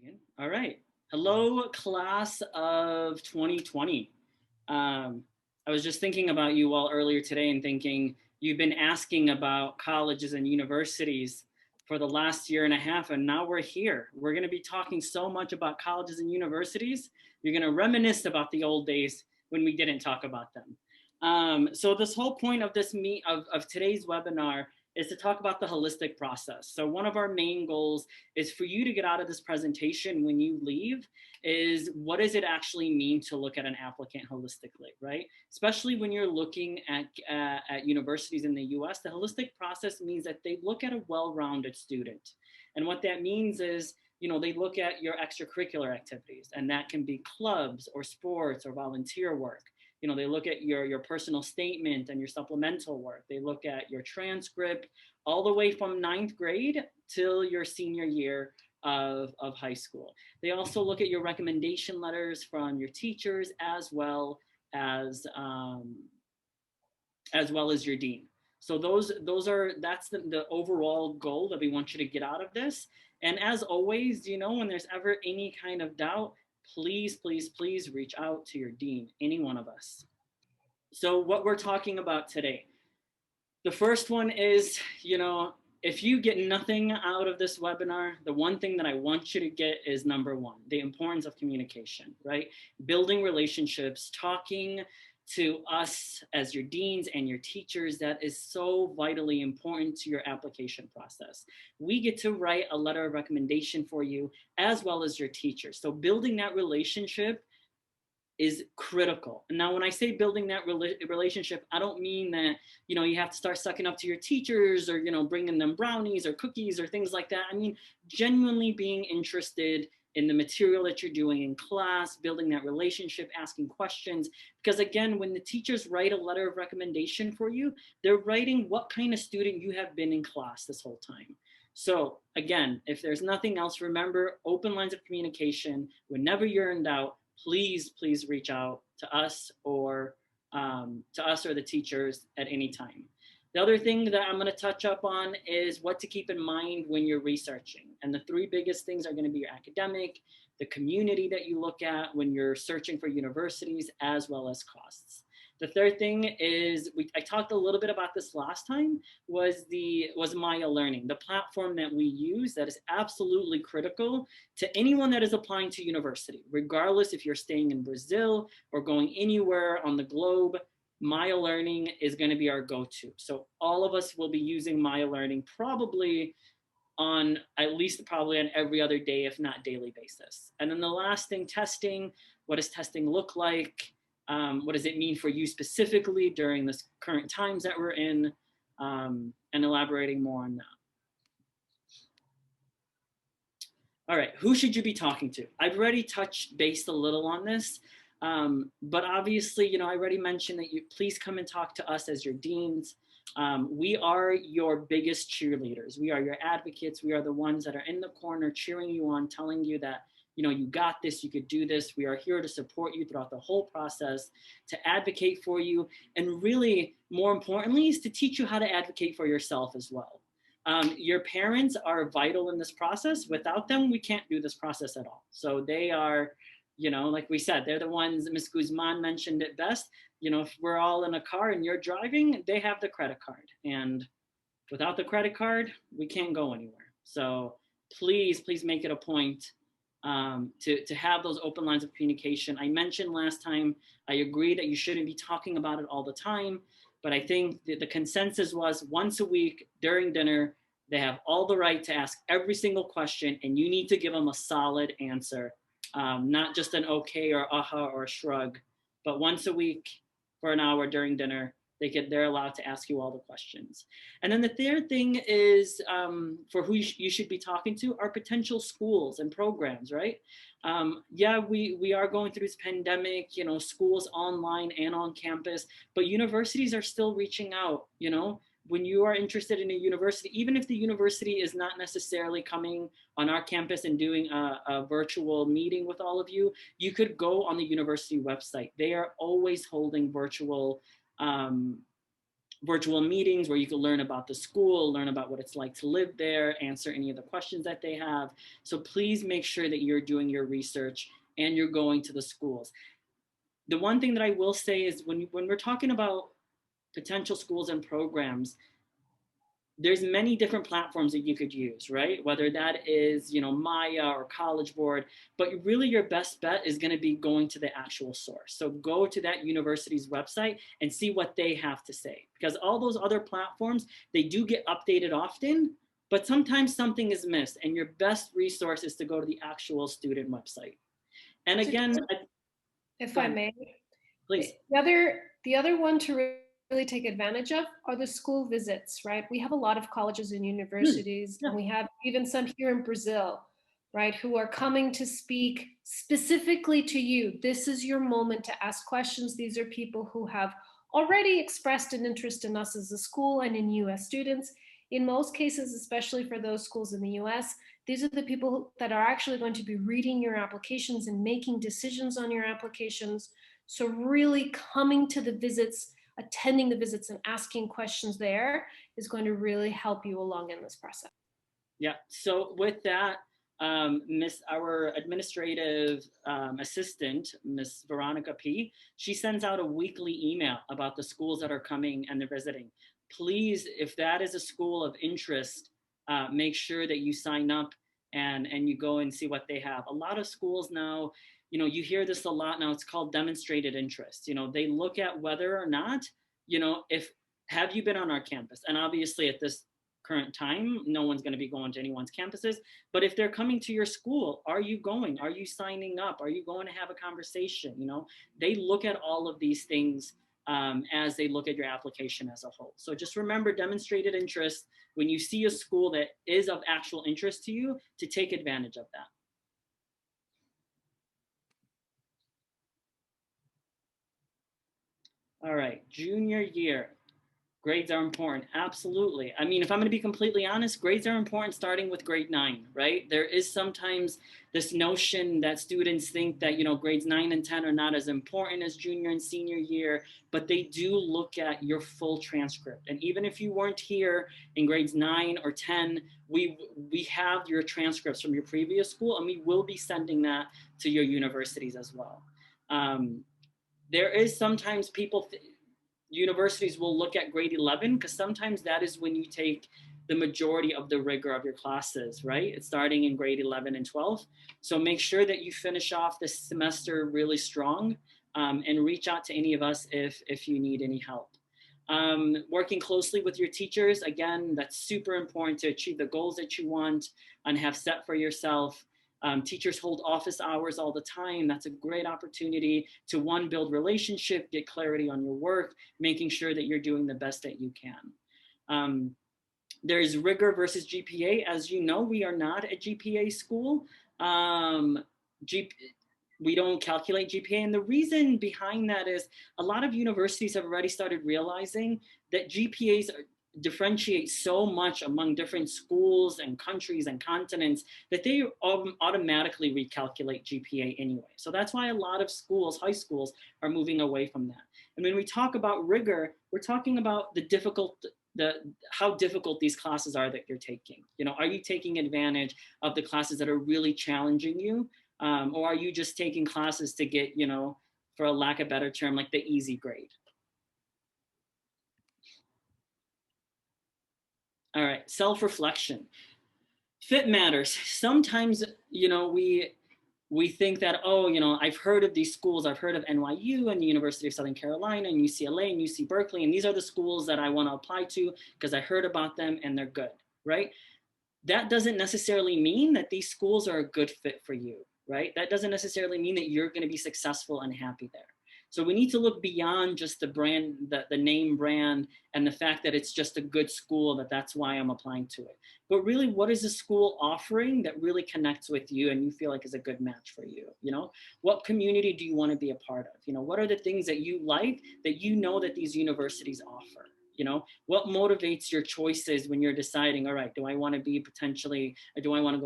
Megan. All right. Hello, class of 2020. I was just thinking about you all earlier today and thinking you've been asking about colleges and universities for the last year and a half, and now we're here. We're going to be talking so much about colleges and universities. You're going to reminisce about the old days when we didn't talk about them. So this whole point of of today's webinar is to talk about the holistic process. So one of our main goals is for you to get out of this presentation when you leave is what does it actually mean to look at an applicant holistically, right? Especially when you're looking at universities in the US, the holistic process means that they look at a well-rounded student. And what that means is, they look at your extracurricular activities, and that can be clubs or sports or volunteer work. They look at your personal statement and your supplemental work. They look at your transcript all the way from ninth grade till your senior year of high school. They also look at your recommendation letters from your teachers as well as your dean. So that's the overall goal that we want you to get out of this. And as always, when there's ever any kind of doubt, please, please, please reach out to your dean, any one of us. So what we're talking about today, the first one is, if you get nothing out of this webinar, the one thing that I want you to get is number one, the importance of communication, right? Building relationships, talking to us as your deans and your teachers, that is so vitally important to your application process. We get to write a letter of recommendation for you as well as your teachers. So building that relationship is critical. And now when I say building that relationship, I don't mean that, you have to start sucking up to your teachers or, bringing them brownies or cookies or things like that. I mean, genuinely being interested in the material that you're doing in class, building that relationship, asking questions. Because again, when the teachers write a letter of recommendation for you, they're writing what kind of student you have been in class this whole time. So again, if there's nothing else, remember open lines of communication. Whenever you're in doubt, please, please reach out to us or the teachers at any time. The other thing that I'm going to touch up on is what to keep in mind when you're researching. And the three biggest things are going to be your academic, the community that you look at when you're searching for universities, as well as costs. The third thing is, I talked a little bit about this last time, was Maya Learning, the platform that we use that is absolutely critical to anyone that is applying to university, regardless if you're staying in Brazil or going anywhere on the globe. Maya Learning is going to be our go-to. So all of us will be using Maya Learning probably on every other day, if not daily basis. And then the last thing, testing. What does testing look like? What does it mean for you specifically during this current times that we're in? And elaborating more on that. All right, who should you be talking to? I've already touched base a little on this, but obviously, I already mentioned that you please come and talk to us as your deans. We are your biggest cheerleaders. We are your advocates. We are the ones that are in the corner cheering you on, telling you that, you got this, you could do this. We are here to support you throughout the whole process, to advocate for you, and really, more importantly, is to teach you how to advocate for yourself as well. Your parents are vital in this process. Without them, we can't do this process at all. So they are, like we said, they're the ones, Ms. Guzman mentioned it best. If we're all in a car and you're driving, they have the credit card. And without the credit card, we can't go anywhere. So please, please make it a point to have those open lines of communication. I mentioned last time, I agree that you shouldn't be talking about it all the time. But I think the consensus was once a week during dinner, they have all the right to ask every single question, and you need to give them a solid answer, not just an okay or aha or a shrug, but once a week for an hour during dinner, they're allowed to ask you all the questions. And then the third thing is for who you should be talking to are potential schools and programs, right? Yeah, we are going through this pandemic, schools online and on campus, but universities are still reaching out, when you are interested in a university, even if the university is not necessarily coming on our campus and doing a virtual meeting with all of you, you could go on the university website. They are always holding virtual virtual meetings where you can learn about the school, learn about what it's like to live there, answer any of the questions that they have. So please make sure that you're doing your research and you're going to the schools. The one thing that I will say is when we're talking about potential schools and programs, there's many different platforms that you could use, right? Whether that is, Maya or College Board, but really your best bet is going to be going to the actual source. So go to that university's website and see what they have to say, because all those other platforms, they do get updated often, but sometimes something is missed, and your best resource is to go to the actual student website. And again, if I may, please. the other one to really take advantage of are the school visits, right? We have a lot of colleges and universities, Yeah. and we have even some here in Brazil, right, who are coming to speak specifically to you. This is your moment to ask questions. These are people who have already expressed an interest in us as a school and in you as students. In most cases, especially for those schools in the US, these are the people that are actually going to be reading your applications and making decisions on your applications. So really coming to the visits, attending the visits and asking questions there is going to really help you along in this process. Yeah. So with that, our administrative assistant, Miss Veronica P, she sends out a weekly email about the schools that are coming and they're visiting. Please, if that is a school of interest, make sure that you sign up and you go and see what they have. A lot of schools now, you hear this a lot now, it's called demonstrated interest. They look at whether or not, if have you been on our campus? And obviously at this current time, no one's going to be going to anyone's campuses. But if they're coming to your school, are you going? Are you signing up? Are you going to have a conversation? They look at all of these things as they look at your application as a whole. So just remember demonstrated interest when you see a school that is of actual interest to you, to take advantage of that. All right, junior year. Grades are important. Absolutely. I mean, if I'm going to be completely honest, grades are important starting with grade 9, right? There is sometimes this notion that students think that, grades 9 and 10 are not as important as junior and senior year, but they do look at your full transcript. And even if you weren't here in grades 9 or 10, we have your transcripts from your previous school, and we will be sending that to your universities as well. There is sometimes universities will look at grade 11 because sometimes that is when you take the majority of the rigor of your classes, right? It's starting in grade 11 and 12. So make sure that you finish off this semester really strong, and reach out to any of us if you need any help. Working closely with your teachers, again, that's super important to achieve the goals that you want and have set for yourself. Teachers hold office hours all the time. That's a great opportunity to, one, build relationship, get clarity on your work, making sure that you're doing the best that you can. There's rigor versus GPA. As you know, we are not a GPA school. We don't calculate GPA. And the reason behind that is a lot of universities have already started realizing that GPAs differentiate so much among different schools and countries and continents that they automatically recalculate GPA anyway. So that's why a lot of schools, high schools, are moving away from that. And when we talk about rigor, we're talking about how difficult these classes are that you're taking. Are you taking advantage of the classes that are really challenging you? Or are you just taking classes to get, for a lack of a better term, like the easy grade? All right, self-reflection. Fit matters. Sometimes, we think that, I've heard of these schools. I've heard of NYU and the University of Southern Carolina and UCLA and UC Berkeley, and these are the schools that I want to apply to because I heard about them and they're good, right? That doesn't necessarily mean that these schools are a good fit for you, right? That doesn't necessarily mean that you're going to be successful and happy there. So we need to look beyond just the brand, the name brand, and the fact that it's just a good school, that's why I'm applying to it. But really, what is the school offering that really connects with you and you feel like is a good match for you? What community do you want to be a part of? What are the things that you like that that these universities offer? What motivates your choices when you're deciding, all right, do I want to go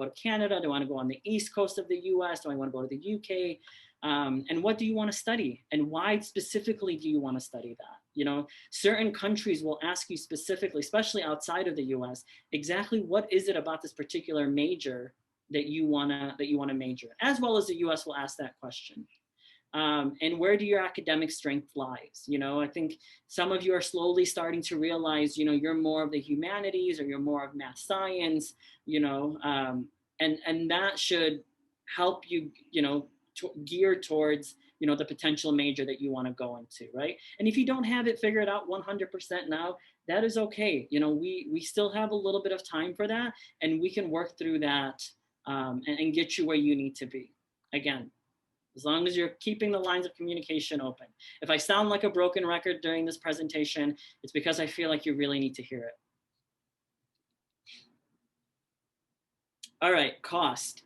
to Canada? Do I want to go on the East Coast of the US? Do I want to go to the UK? And what do you want to study? And why specifically do you want to study that? You know, certain countries will ask you specifically, especially outside of the US, exactly what is it about this particular major that you wanna major, as well as the US will ask that question. And where do your academic strength lies? You know, I think some of you are slowly starting to realize, you know, you're more of the humanities or you're more of math science, you know, and that should help you, you know, gear towards, you know, the potential major that you want to go into, right? And if you don't have it figured out 100% now, that is okay. You know, we still have a little bit of time for that, and we can work through that, and get you where you need to be. Again, as long as you're keeping the lines of communication open. If I sound like a broken record during this presentation, it's because I feel like you really need to hear it. All right, cost.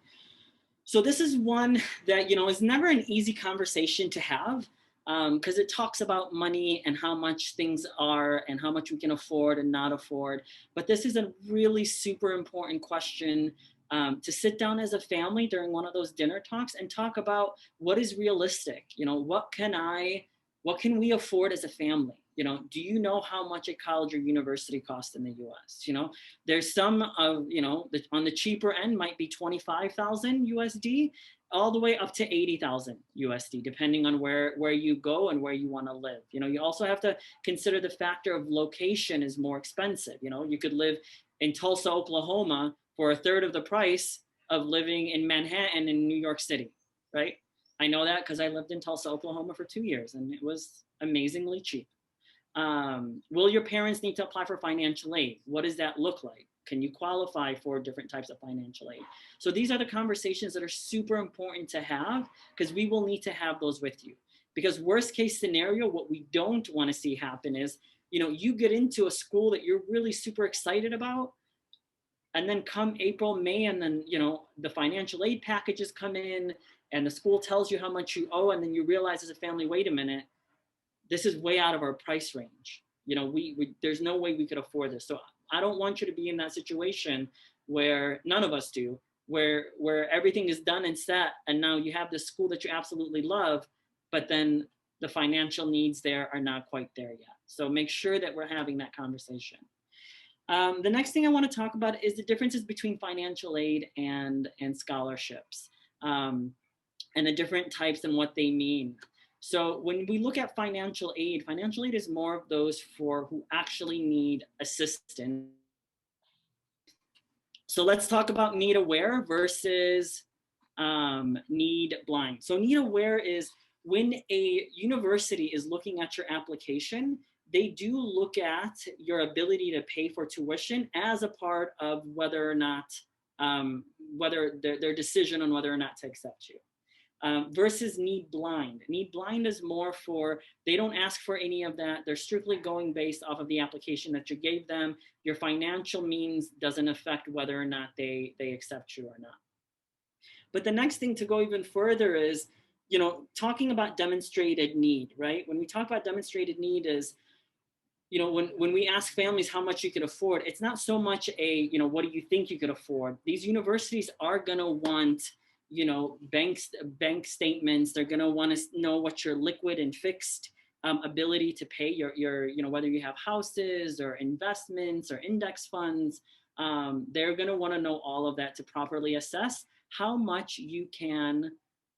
So this is one that, you know, is never an easy conversation to have, because it talks about money and how much things are and how much we can afford and not afford. But this is a really super important question, to sit down as a family during one of those dinner talks and talk about what is realistic. You know, what can we afford as a family? You know, do you know how much a college or university costs in the US? You know, there's some of, you know, on the cheaper end might be 25,000 USD all the way up to 80,000 USD, depending on where you go and where you want to live. You know, you also have to consider the factor of location is more expensive. You know, you could live in Tulsa, Oklahoma for a third of the price of living in Manhattan in New York City, right? I know that because I lived in Tulsa, Oklahoma for 2 years, and it was amazingly cheap. Will your parents need to apply for financial aid? What does that look like? Can you qualify for different types of financial aid? So these are the conversations that are super important to have, because we will need to have those with you. Because worst case scenario, what we don't want to see happen is, you know, you get into a school that you're really super excited about, and then come April, May, and then, you know, the financial aid packages come in and the school tells you how much you owe, and then you realize as a family, wait a minute, this is way out of our price range. You know, we there's no way we could afford this. So I don't want you to be in that situation where none of us do, where everything is done and set, and now you have this school that you absolutely love, but then the financial needs there are not quite there yet. So make sure that we're having that conversation. The next thing I want to talk about is the differences between financial aid and scholarships, and the different types and what they mean. So when we look at financial aid is more of those for who actually need assistance. So let's talk about need aware versus need blind. So need aware is when a university is looking at your application, they do look at your ability to pay for tuition as a part of whether or not, whether their decision on whether or not to accept you. Versus need blind. Need blind is more for, they don't ask for any of that. They're strictly going based off of the application that you gave them. Your financial means doesn't affect whether or not they accept you or not. But the next thing to go even further is, you know, talking about demonstrated need, right? When we talk about demonstrated need is, you know, when we ask families how much you could afford, it's not so much a, you know, what do you think you could afford? These universities are gonna want, you know, bank statements. They're gonna want to know what your liquid and fixed ability to pay your, you know, whether you have houses or investments or index funds. They're gonna want to know all of that to properly assess how much you can,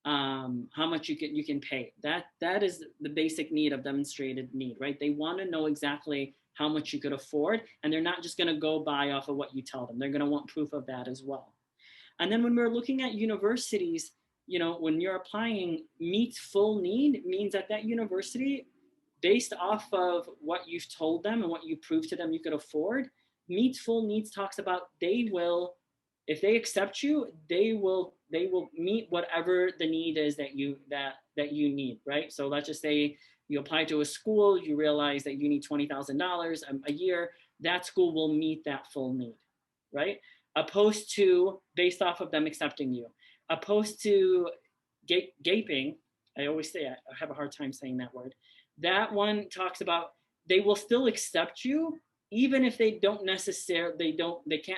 you can pay. That is the basic need of demonstrated need, right? They want to know exactly how much you could afford, and they're not just going to go by off of what you tell them. They're going to want proof of that as well. And then when we're looking at universities, you know, when you're applying, meets full need means that that university, based off of what you've told them and what you proved to them you could afford, meets full needs talks about they will, if they accept you, they will meet whatever the need is that you need, right? So let's just say you apply to a school, you realize that you need $20,000 a year, that school will meet that full need, right? Opposed to based off of them accepting you. Opposed to gaping, I always say, I have a hard time saying that word. That one talks about they will still accept you even if they can't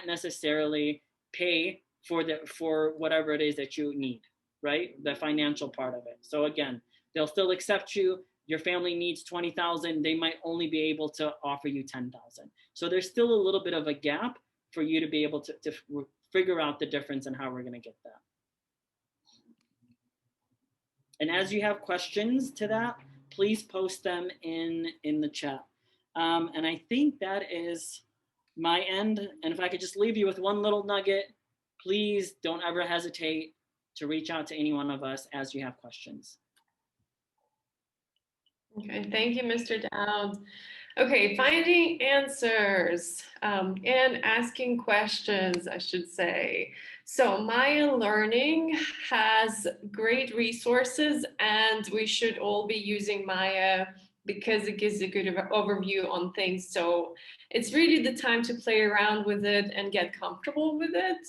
necessarily pay for whatever it is that you need, right? The financial part of it. So again, they'll still accept you, your family needs 20,000, they might only be able to offer you 10,000. So there's still a little bit of a gap for you to be able to figure out the difference and how we're going to get that. And as you have questions to that, please post them in the chat. And I think that is my end. And if I could just leave you with one little nugget, please don't ever hesitate to reach out to any one of us as you have questions. Okay, thank you, Mr. Dowd. Okay, finding answers and asking questions, I should say. So Maya Learning has great resources, and we should all be using Maya because it gives a good overview on things. So it's really the time to play around with it and get comfortable with it.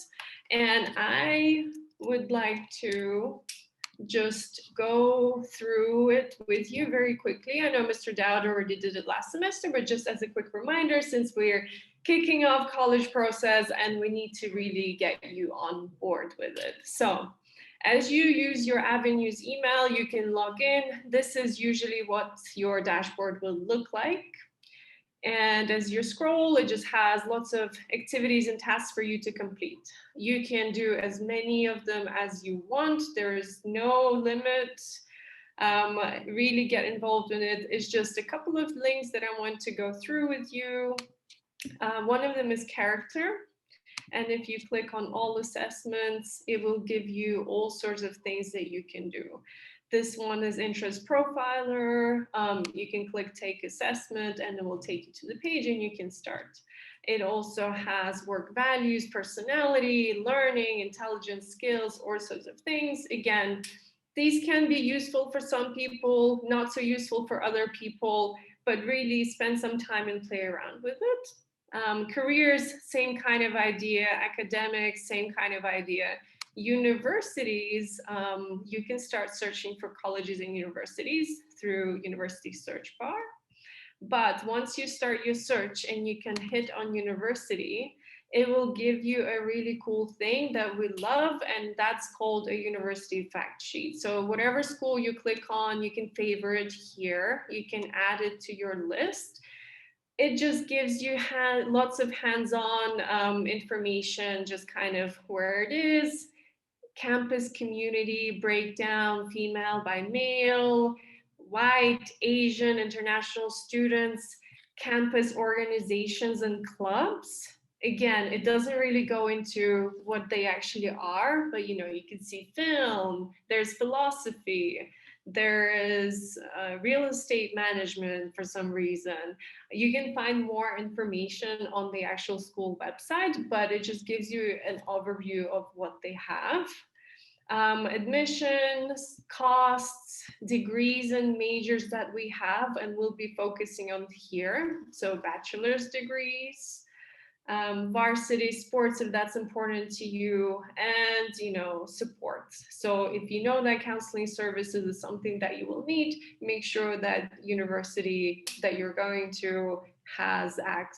And I would like to just go through it with you very quickly. I know Mr. Dowd already did it last semester, but just as a quick reminder, since we're kicking off college process and we need to really get you on board with it. So as you use your Avenues email, you can log in. This is usually what your dashboard will look like. And as you scroll, it just has lots of activities and tasks for you to complete. You can do as many of them as you want. There is no limit. Really get involved in it. It's just a couple of links that I want to go through with you. One of them is character. And if you click on all assessments, it will give you all sorts of things that you can do. This one is interest profiler. You can click take assessment and it will take you to the page and you can start. It also has work values, personality, learning, intelligence, skills, all sorts of things. Again, these can be useful for some people, not so useful for other people, but really spend some time and play around with it. Careers, same kind of idea. Academics, same kind of idea. Universities, you can start searching for colleges and universities through university search bar. But once you start your search and you can hit on university, it will give you a really cool thing that we love, and that's called a university fact sheet. So whatever school you click on, you can favorite here. You can add it to your list. It just gives you lots of hands-on information, just kind of where it is, campus community breakdown, female by male, white, Asian, international students, campus organizations and clubs. Again, it doesn't really go into what they actually are, but you can see film, there's philosophy, there is real estate management for some reason. You can find more information on the actual school website, but it just gives you an overview of what they have. Admissions, costs, degrees and majors that we have, and we'll be focusing on here. So bachelor's degrees, varsity sports if that's important to you, and support. So if you know that counseling services is something that you will need, make sure that university that you're going to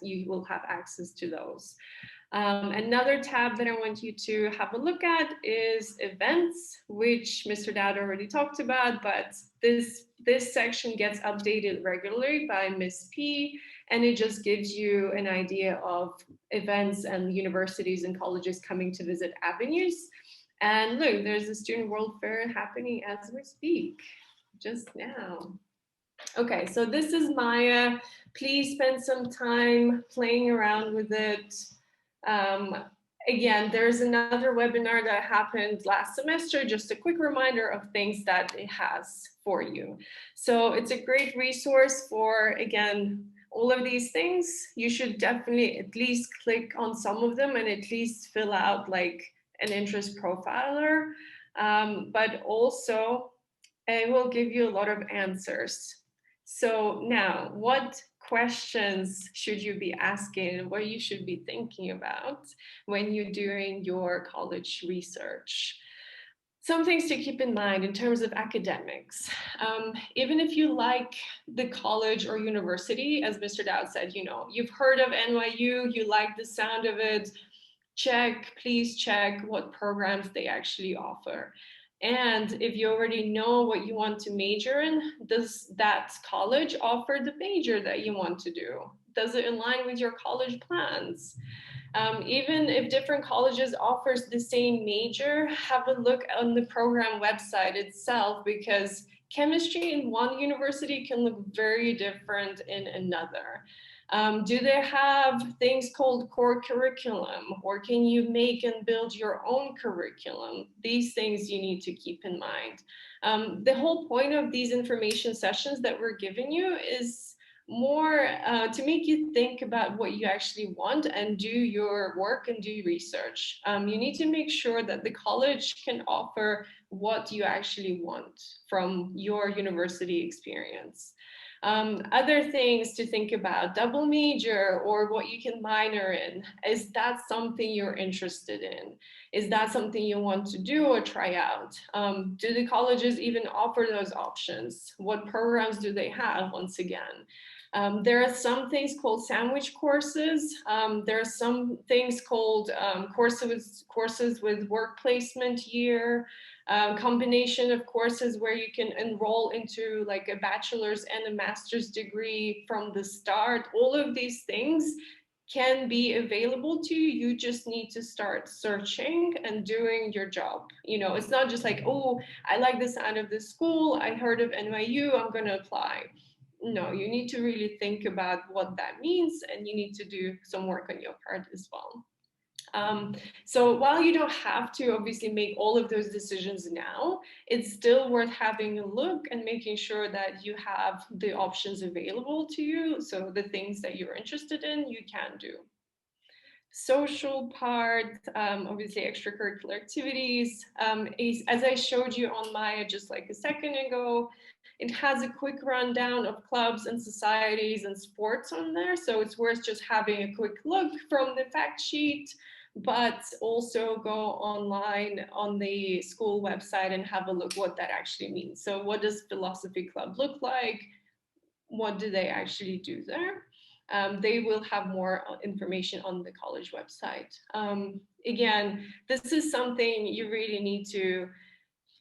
you will have access to those. Another tab that I want you to have a look at is events, which Mr. Dowd already talked about, but this section gets updated regularly by Ms. P, and it just gives you an idea of events and universities and colleges coming to visit Avenues. And look, there's a student world fair happening as we speak, just now. Okay, so this is Maya. Please spend some time playing around with it. Again, there's another webinar that happened last semester, just a quick reminder of things that it has for you. So it's a great resource for, again, all of these things. You should definitely at least click on some of them and at least fill out like an interest profiler, but also it will give you a lot of answers. So now, what questions should you be asking? What you should be thinking about when you're doing your college research? Some things to keep in mind in terms of academics. Even if you like the college or university, as Mr. Dowd said, you've heard of NYU, you like the sound of it, please check what programs they actually offer. And if you already know what you want to major in, does that college offer the major that you want to do? Does it align with your college plans? Even if different colleges offers the same major, have a look on the program website itself, because chemistry in one university can look very different in another. Do they have things called core curriculum, or can you make and build your own curriculum? These things you need to keep in mind. The whole point of these information sessions that we're giving you is more to make you think about what you actually want and do your work and do research. You need to make sure that the college can offer what you actually want from your university experience. Other things to think about: double major, or what you can minor in. Is that something you're interested in? Is that something you want to do or try out? Do the colleges even offer those options? What programs do they have, once again? There are some things called sandwich courses. There are some things called courses with work placement year, combination of courses where you can enroll into like a bachelor's and a master's degree from the start. All of these things can be available to you. You just need to start searching and doing your job. You know, it's not just like, oh, I like the sound of this school, I heard of NYU, I'm going to apply. No, you need to really think about what that means, and you need to do some work on your part as well. So while you don't have to obviously make all of those decisions now, it's still worth having a look and making sure that you have the options available to you. So the things that you're interested in, you can do. Social part, obviously extracurricular activities. As I showed you on Maya just like a second ago, it has a quick rundown of clubs and societies and sports on there. So it's worth just having a quick look from the fact sheet, but also go online on the school website and have a look what that actually means. So what does philosophy club look like? What do they actually do there? They will have more information on the college website. Again, this is something you really need to,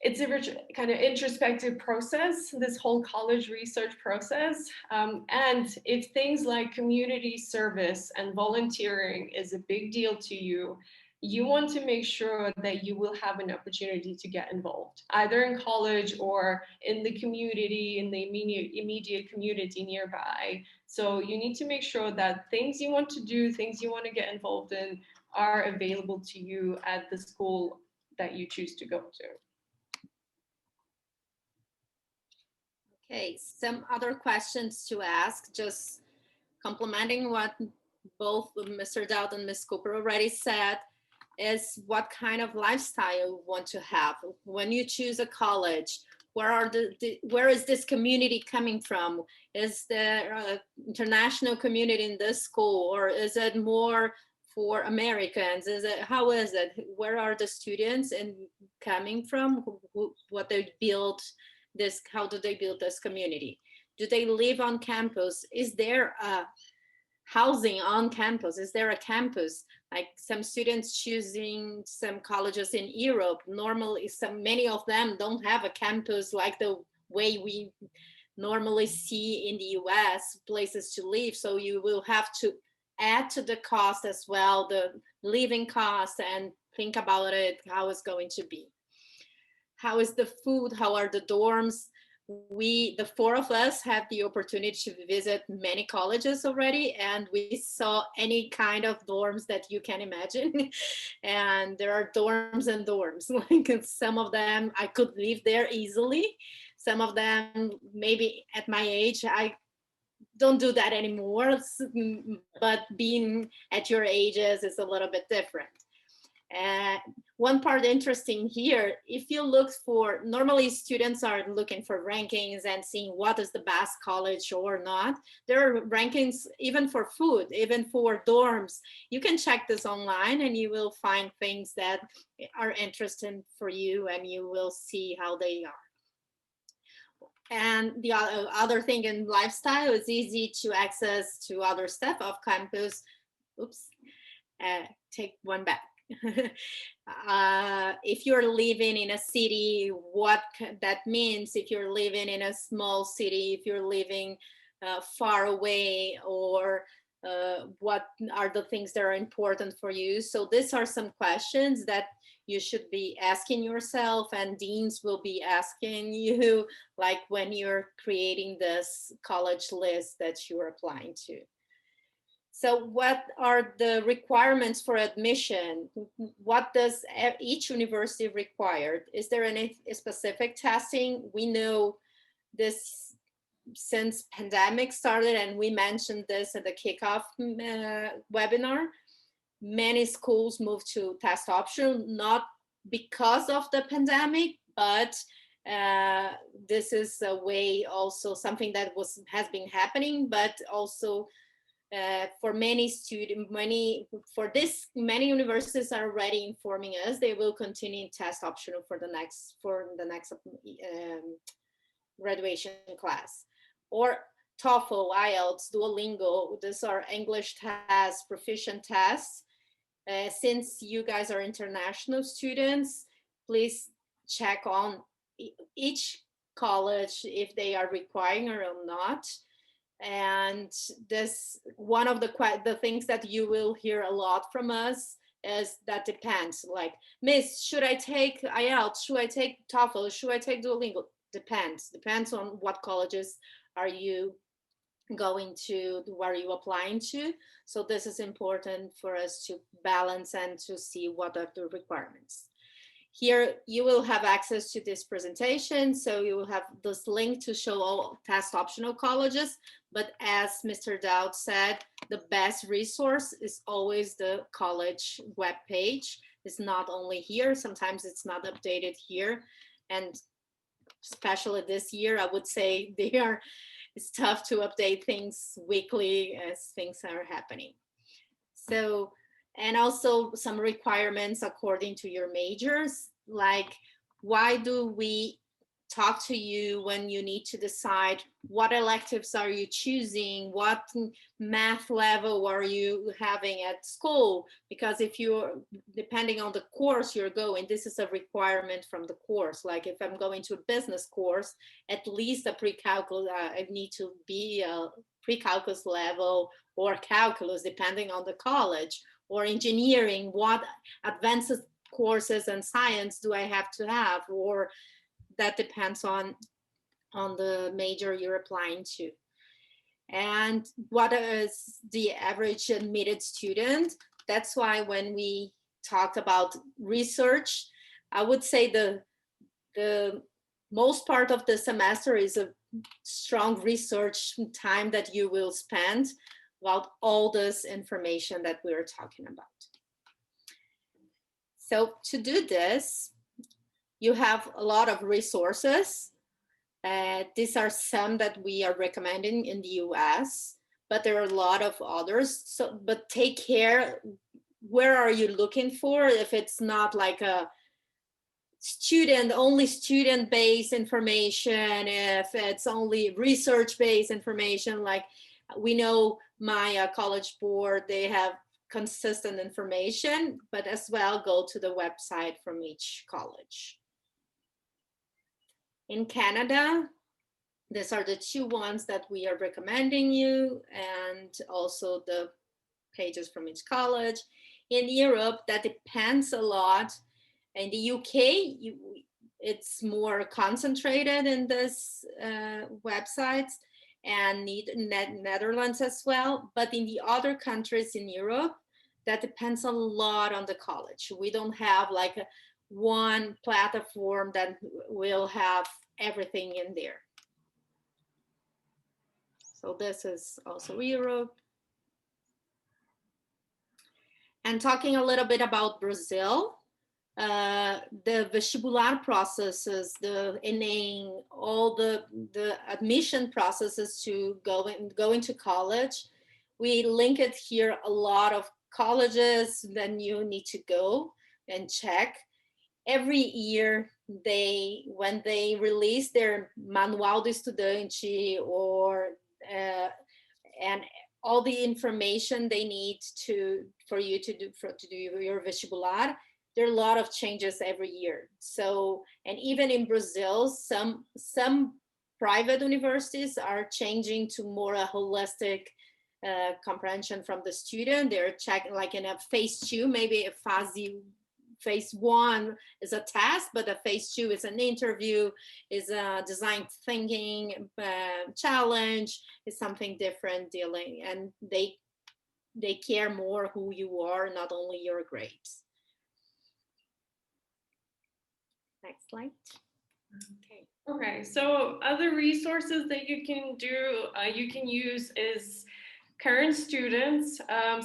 it's a kind of introspective process, this whole college research process. And if things like community service and volunteering is a big deal to you, you want to make sure that you will have an opportunity to get involved, either in college or in the community, in the immediate community nearby. So you need to make sure that things you want to do, things you want to get involved in, are available to you at the school that you choose to go to. Okay, some other questions to ask, just complementing what both Mr. Dowd and Ms. Cooper already said, is what kind of lifestyle you want to have. When you choose a college, where is this community coming from? Is there international community in this school, or is it more for Americans? How is it? Where are the students and coming from? What they build this, how do they build this community? Do they live on campus? Is there a housing on campus? Is there a campus? Like some students choosing some colleges in Europe, normally many of them don't have a campus like the way we normally see in the US, places to live. So you will have to add to the cost as well, the living cost, and think about it, how it's going to be. How is the food? How are the dorms? We, the four of us, had the opportunity to visit many colleges already, and we saw any kind of dorms that you can imagine. And there are dorms and dorms. Like some of them, I could live there easily. Some of them, maybe at my age, I don't do that anymore. But being at your ages is a little bit different. One part interesting here, if you look for, normally students are looking for rankings and seeing what is the best college or not. There are rankings even for food, even for dorms. You can check this online and you will find things that are interesting for you, and you will see how they are. And the other thing in lifestyle is easy to access to other stuff off campus. Oops, take one back. if you're living in a city, what that means, if you're living in a small city, if you're living far away, or what are the things that are important for you. So these are some questions that you should be asking yourself, and deans will be asking you, like when you're creating this college list that you're applying to. So what are the requirements for admission? What does each university require? Is there any specific testing? We know this since pandemic started, and we mentioned this at the kickoff webinar. Many schools moved to test optional, not because of the pandemic, but this is a way, also something that has been happening, but also for many students, many universities are already informing us they will continue test optional for the next graduation class. Or TOEFL, IELTS, Duolingo, these are English tests, proficient tests. Since you guys are international students, please check on each college if they are requiring or not. And this, one of the things that you will hear a lot from us is that depends. Like, Miss, should I take IELTS? Should I take TOEFL? Should I take Duolingo? Depends on what colleges are you going to, where are you applying to. So this is important for us to balance and to see what are the requirements. Here you will have access to this presentation, so you will have this link to show all test optional colleges. But as Mr. Dowd said, the best resource is always the college webpage. It's not only here, sometimes it's not updated here. And especially this year, I would say it's tough to update things weekly as things are happening. So, and also some requirements according to your majors, like why do we talk to you when you need to decide what electives are you choosing, what math level are you having at school? Because if you're, depending on the course you're going, this is a requirement from the course. Like if I'm going to a business course, at least a pre-calculus, I need to be a pre-calculus level or calculus, depending on the college. Or engineering, what advanced courses and science do I have to have? Or that depends on the major you're applying to. And what is the average admitted student? That's why when we talked about research, I would say the most part of the semester is a strong research time that you will spend about all this information that we are talking about. So to do this, you have a lot of resources. These are some that we are recommending in the US, but there are a lot of others. So, but take care, where are you looking for? If it's not like a only student-based information, if it's only research-based information, like we know my College Board, they have consistent information, but as well go to the website from each college. In Canada, these are the two ones that we are recommending you, and also the pages from each college. In Europe, that depends a lot. In the UK, it's more concentrated in this websites, and Netherlands as well. But in the other countries in Europe, that depends a lot on the college. We don't have like one platform that will have everything in there. So this is also Europe. And talking a little bit about Brazil, the vestibular processes, the ENEM, all the admission processes to go into college, we link it here a lot of colleges. Then you need to go and check. Every year, when they release their Manual do Estudante, or and all the information they need for you to do your vestibular. There are a lot of changes every year. So, and even in Brazil, some private universities are changing to more a holistic comprehension from the student. They're checking like in a phase 2, maybe a phase 1 is a test, but a phase 2 is an interview, is a design thinking challenge, is something different dealing, and they care more who you are, not only your grades. Next slide. Okay. Okay. So other resources that you can do, you can use is current students.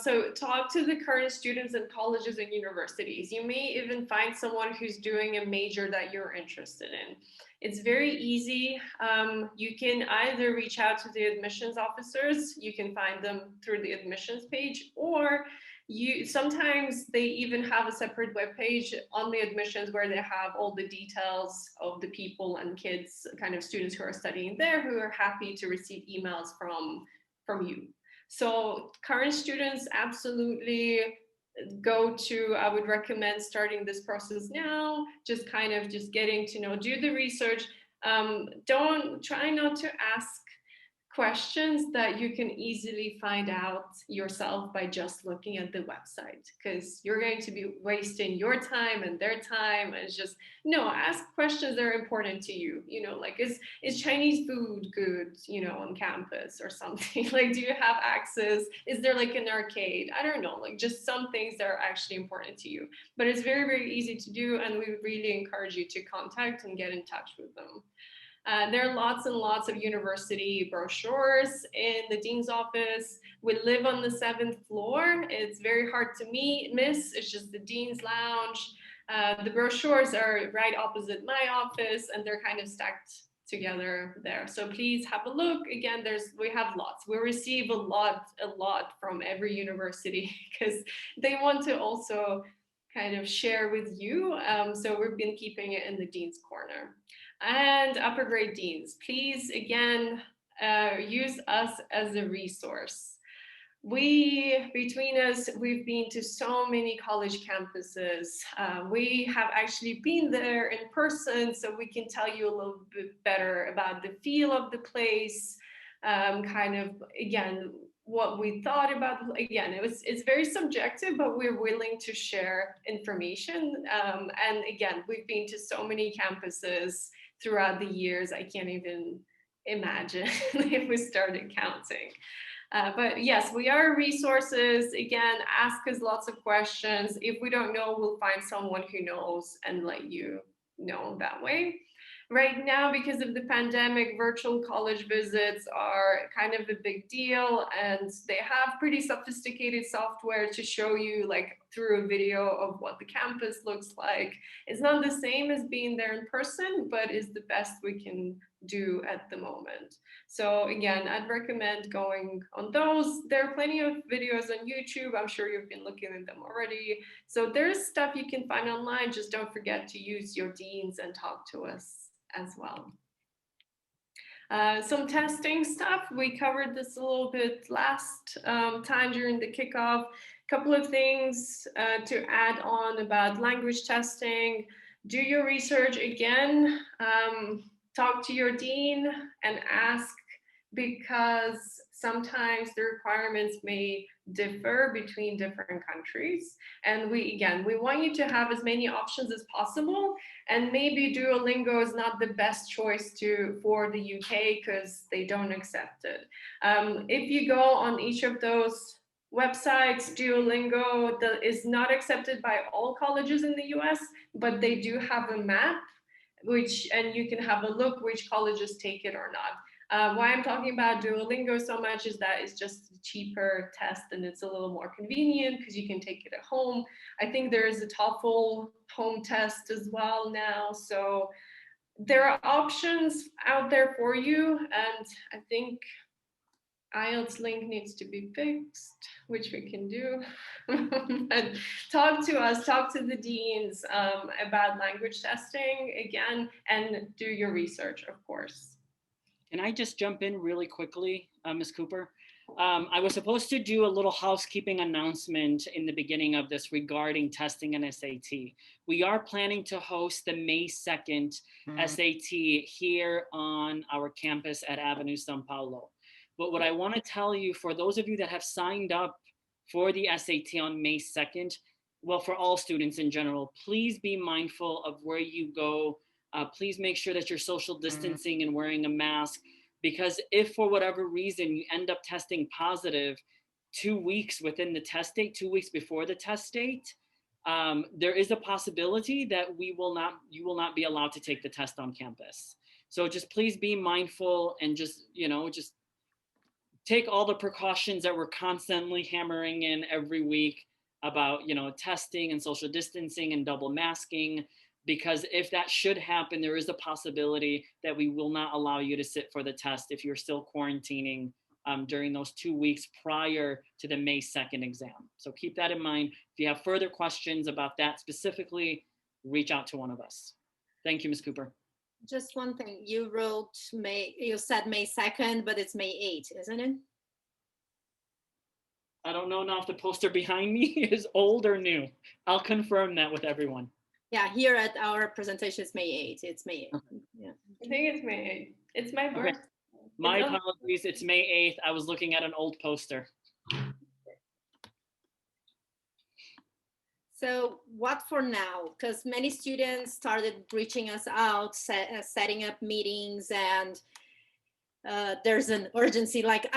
So talk to the current students in colleges and universities. You may even find someone who's doing a major that you're interested in. It's very easy. You can either reach out to the admissions officers, you can find them through the admissions page, or sometimes they even have a separate web page on the admissions where they have all the details of the people and kids, kind of students who are studying there, who are happy to receive emails from you. So current students, absolutely go to, I would recommend starting this process now, just kind of just getting to know, do the research. Try not to ask questions that you can easily find out yourself by just looking at the website, because you're going to be wasting your time and their time. And it's just, no, ask questions that are important to you. You know, like, is Chinese food good, you know, on campus or something? Like, do you have access? Is there like an arcade? I don't know, like just some things that are actually important to you. But it's very, very easy to do, and we really encourage you to contact and get in touch with them. There are lots and lots of university brochures in the dean's office. We live on the 7th floor. It's very hard to miss. It's just the dean's lounge. The brochures are right opposite my office, and they're kind of stacked together there. So please have a look. Again, we have lots. We receive a lot from every university because they want to also kind of share with you. So we've been keeping it in the dean's corner. And upper grade deans, please, again, use us as a resource. Between us, we've been to so many college campuses. We have actually been there in person, so we can tell you a little bit better about the feel of the place, kind of, again, what we thought about. Again, it's very subjective, but we're willing to share information. And again, we've been to so many campuses throughout the years, I can't even imagine if we started counting. But yes, we are resources. Again, ask us lots of questions. If we don't know, we'll find someone who knows and let you know that way. Right now, because of the pandemic, virtual college visits are kind of a big deal, and they have pretty sophisticated software to show you, like, through a video of what the campus looks like. It's not the same as being there in person, but is the best we can do at the moment. So again, I'd recommend going on those. There are plenty of videos on YouTube. I'm sure you've been looking at them already. So there's stuff you can find online. Just don't forget to use your deans and talk to us as well. Some testing stuff. We covered this a little bit last time during the kickoff. Couple of things to add on about language testing. Do your research again. Talk to your dean and ask, because sometimes the requirements may differ between different countries. And we want you to have as many options as possible. And maybe Duolingo is not the best choice for the UK because they don't accept it. If you go on each of those websites, Duolingo is not accepted by all colleges in the US, but they do have a map, and you can have a look which colleges take it or not. Why I'm talking about Duolingo so much is that it's just a cheaper test, and it's a little more convenient because you can take it at home. I think there is a TOEFL home test as well now. So there are options out there for you. And I think IELTS link needs to be fixed, which we can do. But talk to us, talk to the deans about language testing again, and do your research, of course. Can I just jump in really quickly, Ms. Cooper? I was supposed to do a little housekeeping announcement in the beginning of this regarding testing and SAT. We are planning to host the May 2nd SAT here on our campus at Avenue São Paulo. But what I want to tell you, for those of you that have signed up for the SAT on May 2nd, well, for all students in general, please be mindful of where you go. Please make sure that you're social distancing and wearing a mask. Because if for whatever reason you end up testing positive 2 weeks within the test date, 2 weeks before the test date, there is a possibility that you will not be allowed to take the test on campus. So just please be mindful and just take all the precautions that we're constantly hammering in every week about, testing and social distancing and double masking. Because if that should happen, there is a possibility that we will not allow you to sit for the test if you're still quarantining during those 2 weeks prior to the May 2nd exam. So keep that in mind. If you have further questions about that specifically, reach out to one of us. Thank you, Ms. Cooper. Just one thing, you said May 2nd, but it's May 8th, isn't it? I don't know now if the poster behind me is old or new. I'll confirm that with everyone. Yeah, here at our presentation, it's May 8th. It's May 8th. Yeah. I think it's May 8th. It's my birthday. Okay. My apologies. It's May 8th. I was looking at an old poster. So what for now? Because many students started reaching us out, setting up meetings, and there's an urgency. Like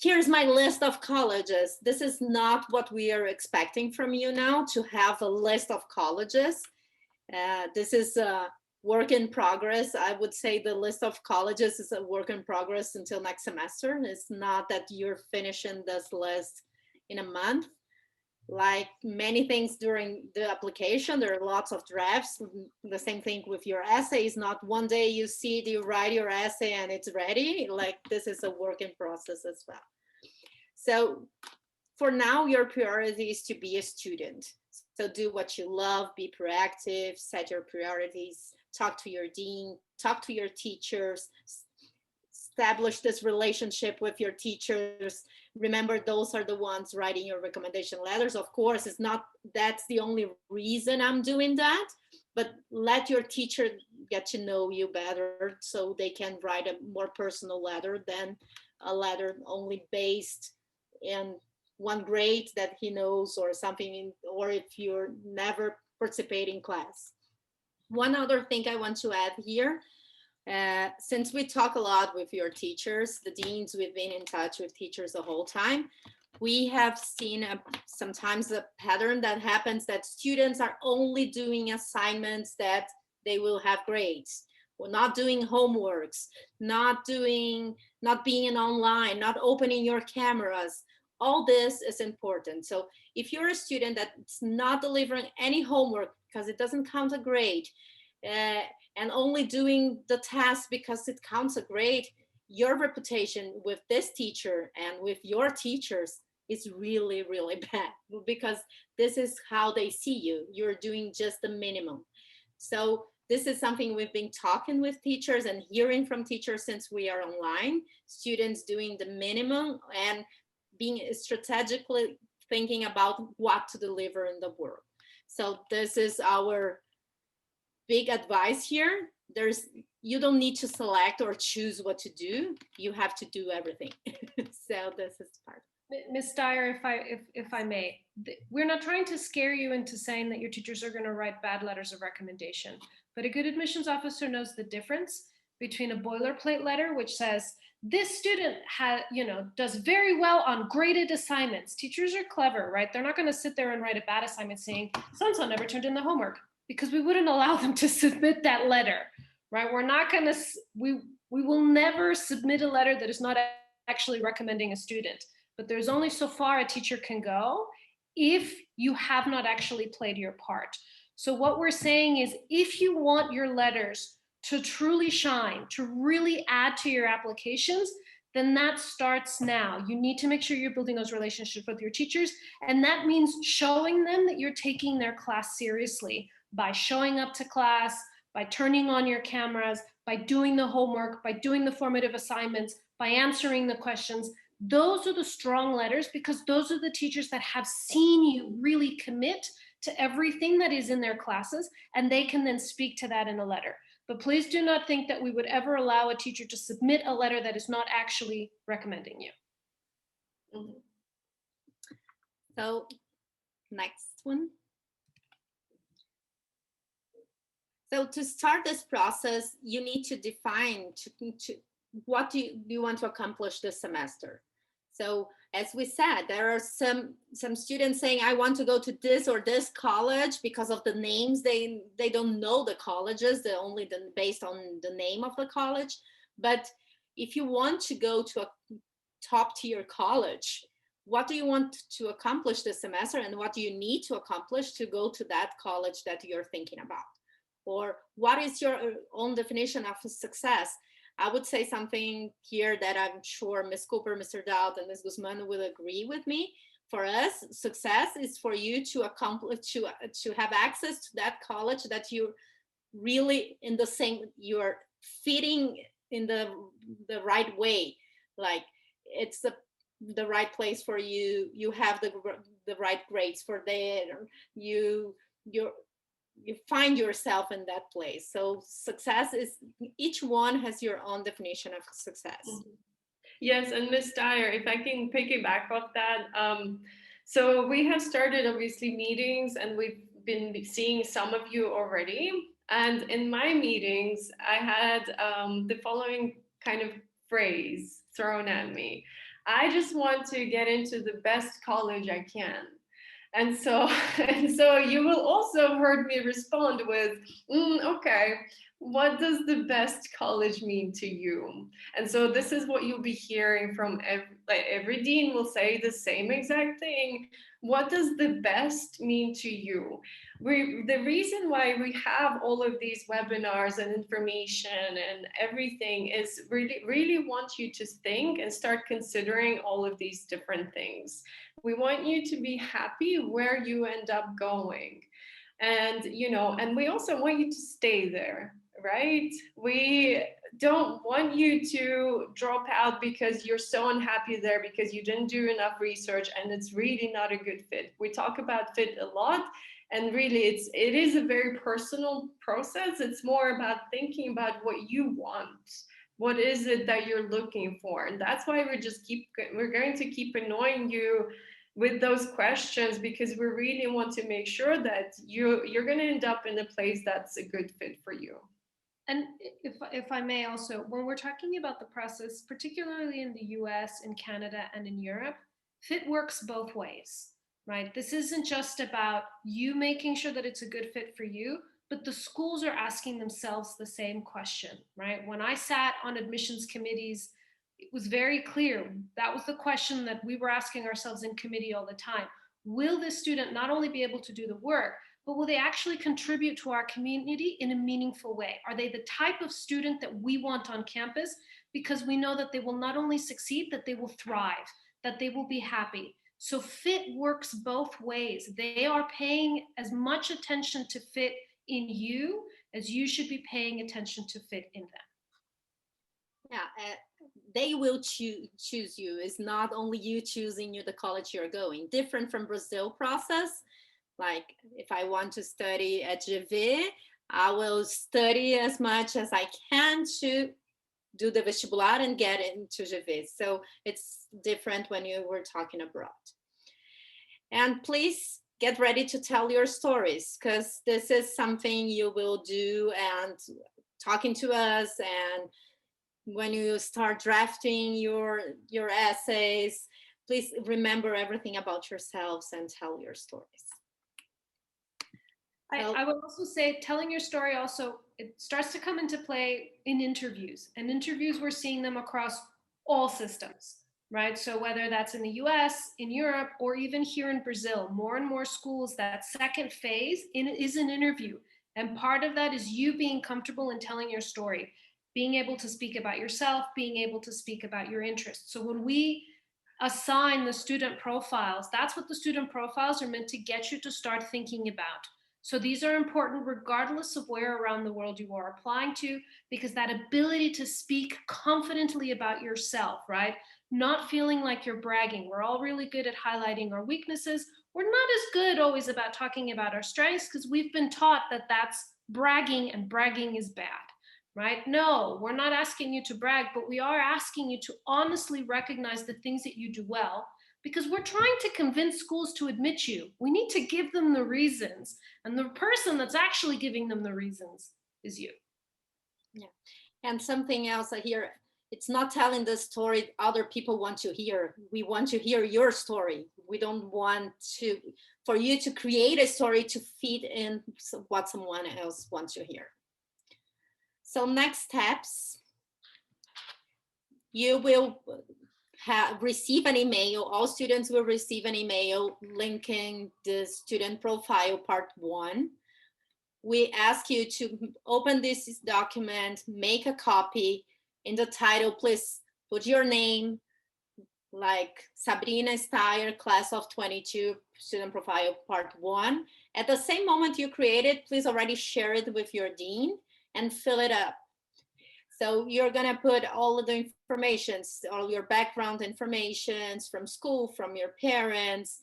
here's my list of colleges. This is not what we are expecting from you now, to have a list of colleges. This is a work in progress. I would say the list of colleges is a work in progress until next semester. It's not that you're finishing this list in a month. Like many things during the application, there are lots of drafts. The same thing with your essay. Is not one day you see it, you write your essay and it's ready. Like this is a work in process as well. So for now, your priority is to be a student. So do what you love, be proactive, set your priorities, talk to your dean, talk to your teachers, establish this relationship with your teachers. Remember, those are the ones writing your recommendation letters. Of course, that's the only reason I'm doing that, but let your teacher get to know you better so they can write a more personal letter than a letter only based in one grade that he knows or something, or if you're never participating in class. One other thing I want to add here, since we talk a lot with your teachers, the deans, we've been in touch with teachers the whole time. We have seen sometimes a pattern that happens that students are only doing assignments that they will have grades. We're not doing homeworks, not being online, not opening your cameras. All this is important. So if you're a student that's not delivering any homework because it doesn't count a grade, and only doing the task because it counts a grade, your reputation with this teacher and with your teachers is really, really bad, because this is how they see you. You're doing just the minimum. So this is something we've been talking with teachers and hearing from teachers since we are online, students doing the minimum and being strategically thinking about what to deliver in the work. So this is our big advice here. You don't need to select or choose what to do. You have to do everything. So this is part. Ms. Dyer, if I may, we're not trying to scare you into saying that your teachers are going to write bad letters of recommendation, but a good admissions officer knows the difference between a boilerplate letter, which says, this student does very well on graded assignments. Teachers are clever, right? They're not going to sit there and write a bad assignment saying, so-and-so never turned in the homework, because we wouldn't allow them to submit that letter, right? We're not going to, we will never submit a letter that is not actually recommending a student. But there's only so far a teacher can go if you have not actually played your part. So what we're saying is, if you want your letters to truly shine, to really add to your applications, then that starts now. You need to make sure you're building those relationships with your teachers. And that means showing them that you're taking their class seriously by showing up to class, by turning on your cameras, by doing the homework, by doing the formative assignments, by answering the questions. Those are the strong letters, because those are the teachers that have seen you really commit to everything that is in their classes, and they can then speak to that in a letter. But please do not think that we would ever allow a teacher to submit a letter that is not actually recommending you. Mhm. So next one. So to start this process, you need to define what do you want to accomplish this semester. So as we said, there are some students saying, I want to go to this or this college because of the names. They don't know the colleges, they're only based on the name of the college. But if you want to go to a top tier college, what do you want to accomplish this semester, and what do you need to accomplish to go to that college that you're thinking about? Or what is your own definition of success? I would say something here that I'm sure Ms. Cooper, Mr. Dowd, and Ms. Guzman will agree with me. For us, success is for you to accomplish, to have access to that college that you really in the same, you're fitting in the right way. Like it's the right place for you. You have the right grades for there. You find yourself in that place. So success is, each one has your own definition of success. Mm-hmm. Yes, and Ms. Dyer, if I can piggyback off that. So we have started obviously meetings, and we've been seeing some of you already. And in my meetings, I had the following kind of phrase thrown at me. I just want to get into the best college I can. And so you will also heard me respond with, okay, what does the best college mean to you? And so this is what you'll be hearing from every dean will say the same exact thing. What does the best mean to you? The reason why we have all of these webinars and information and everything is really want you to think and start considering all of these different things. We want you to be happy where you end up going. And, and we also want you to stay there, right? We don't want you to drop out because you're so unhappy there because you didn't do enough research and it's really not a good fit. We talk about fit a lot, and really it is a very personal process. It's more about thinking about what you want. What is it that you're looking for? And that's why we're going to keep annoying you with those questions, because we really want to make sure that you're going to end up in a place that's a good fit for you. And if I may also, when we're talking about the process, particularly in the US, in Canada, and in Europe, fit works both ways, right? This isn't just about you making sure that it's a good fit for you, but the schools are asking themselves the same question, right? When I sat on admissions committees, it was very clear. That was the question that we were asking ourselves in committee all the time. Will this student not only be able to do the work, but will they actually contribute to our community in a meaningful way? Are they the type of student that we want on campus? Because we know that they will not only succeed, that they will thrive, that they will be happy. So fit works both ways. They are paying as much attention to fit in you as you should be paying attention to fit in them. Yeah, they will choose you. It's not only you choosing the college you're going. Different from Brazil process. Like if I want to study at GV, I will study as much as I can to do the vestibular and get into GV. So it's different when you were talking abroad. And please get ready to tell your stories, because this is something you will do and talking to us. And when you start drafting your essays, please remember everything about yourselves and tell your stories. I would also say telling your story also, it starts to come into play in interviews. And interviews, we're seeing them across all systems, right? So whether that's in the US, in Europe, or even here in Brazil, more and more schools, that second phase is an interview. And part of that is you being comfortable in telling your story, being able to speak about yourself, being able to speak about your interests. So when we assign the student profiles, that's what the student profiles are meant to get you to start thinking about. So these are important regardless of where around the world you are applying to, because that ability to speak confidently about yourself, right? Not feeling like you're bragging. We're all really good at highlighting our weaknesses. We're not as good always about talking about our strengths because we've been taught that that's bragging and bragging is bad, right? No, we're not asking you to brag, but we are asking you to honestly recognize the things that you do well, because we're trying to convince schools to admit you. We need to give them the reasons, and the person that's actually giving them the reasons is you. Yeah. And something else I hear, it's not telling the story other people want to hear. We want to hear your story. We don't want for you to create a story to feed in what someone else wants to hear. So next steps, you will receive an email. All students will receive an email linking the student profile part 1. We ask you to open this document, make a copy. In the title, please put your name, like Sabrina Steyer, class of 22, student profile part 1. At the same moment you create it, please already share it with your dean and fill it up. So you're gonna put all of the information, all your background information from school, from your parents,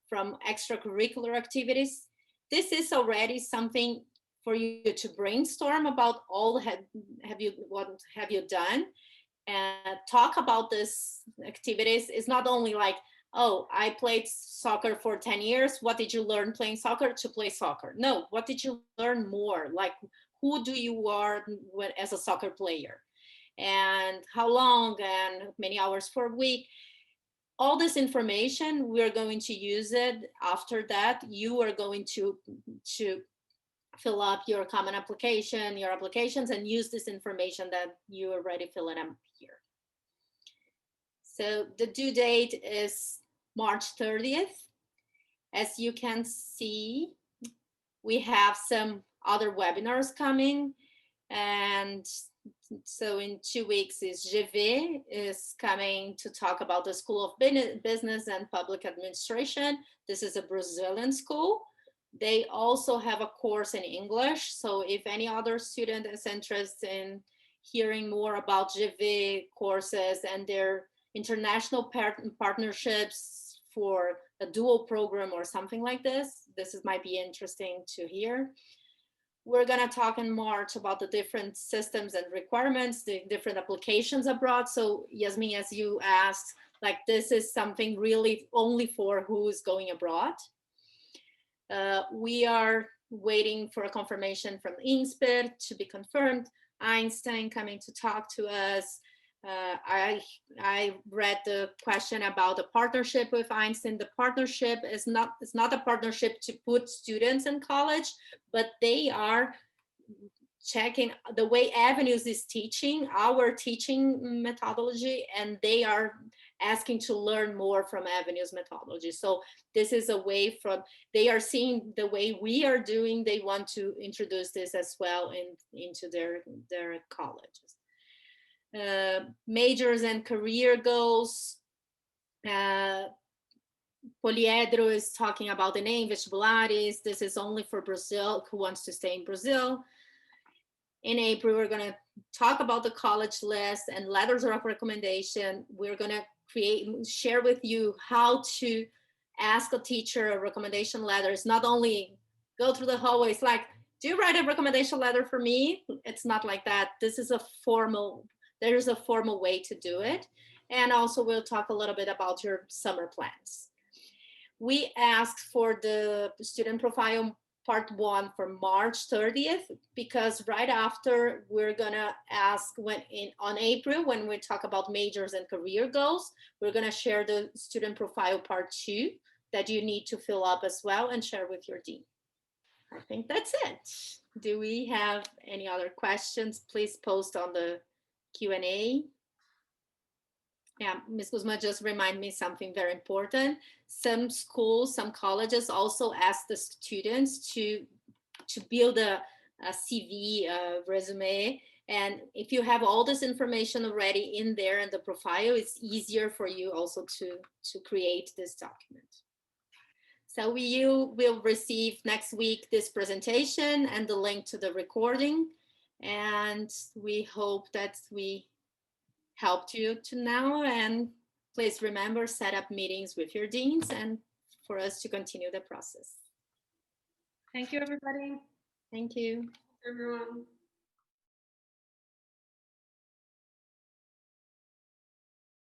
from extracurricular activities. This is already something for you to brainstorm about. What have you done, and talk about this activities. Is not only like, oh, I played soccer for 10 years. What did you learn playing soccer? To play soccer. No, what did you learn more? Like, who do you are as a soccer player? And how long and many hours per week? All this information, we're going to use it. After that, you are going to fill up your common application, your applications, and use this information that you already fill it up here. So the due date is March 30th. As you can see, we have some other webinars coming. And so in 2 weeks is GV is coming to talk about the School of Business and Public Administration. This is a Brazilian school. They also have a course in English. So if any other student is interested in hearing more about GV courses and their international partnerships for a dual program or something like this, this might be interesting to hear. We're going to talk in March about the different systems and requirements, the different applications abroad. So Yasmin, as you asked, like, this is something really only for who's going abroad. We are waiting for a confirmation from INSPER to be confirmed. Einstein coming to talk to us. I read the question about the partnership with Einstein. The partnership is not a partnership to put students in college, but they are checking the way Avenues is teaching, our teaching methodology, and they are asking to learn more from Avenues methodology. So this is a way they are seeing the way we are doing, they want to introduce this as well into their colleges. Majors and career goals. Poliedro is talking about the name Vestibulares. This is only for Brazil, who wants to stay in Brazil. In April, we're going to talk about the college list and letters of recommendation. We're going to share with you how to ask a teacher a recommendation letter. It's not only go through the hallways like, do you write a recommendation letter for me? It's not like that. This is there's a formal way to do it. And also we'll talk a little bit about your summer plans. We asked for the student profile part 1 for March 30th, because right after we're gonna ask on April, when we talk about majors and career goals, we're gonna share the student profile part 2 that you need to fill up as well and share with your dean. I think that's it. Do we have any other questions? Please post on the Q&A. Yeah, Ms. Guzman just reminded me something very important. Some schools, some colleges also ask the students to build a CV, resume. And if you have all this information already in there in the profile, it's easier for you also to create this document. So you will receive next week this presentation and the link to the recording. And we hope that we helped you to now. And please remember, set up meetings with your deans and for us to continue the process. Thank you, everybody. Thank you. Everyone.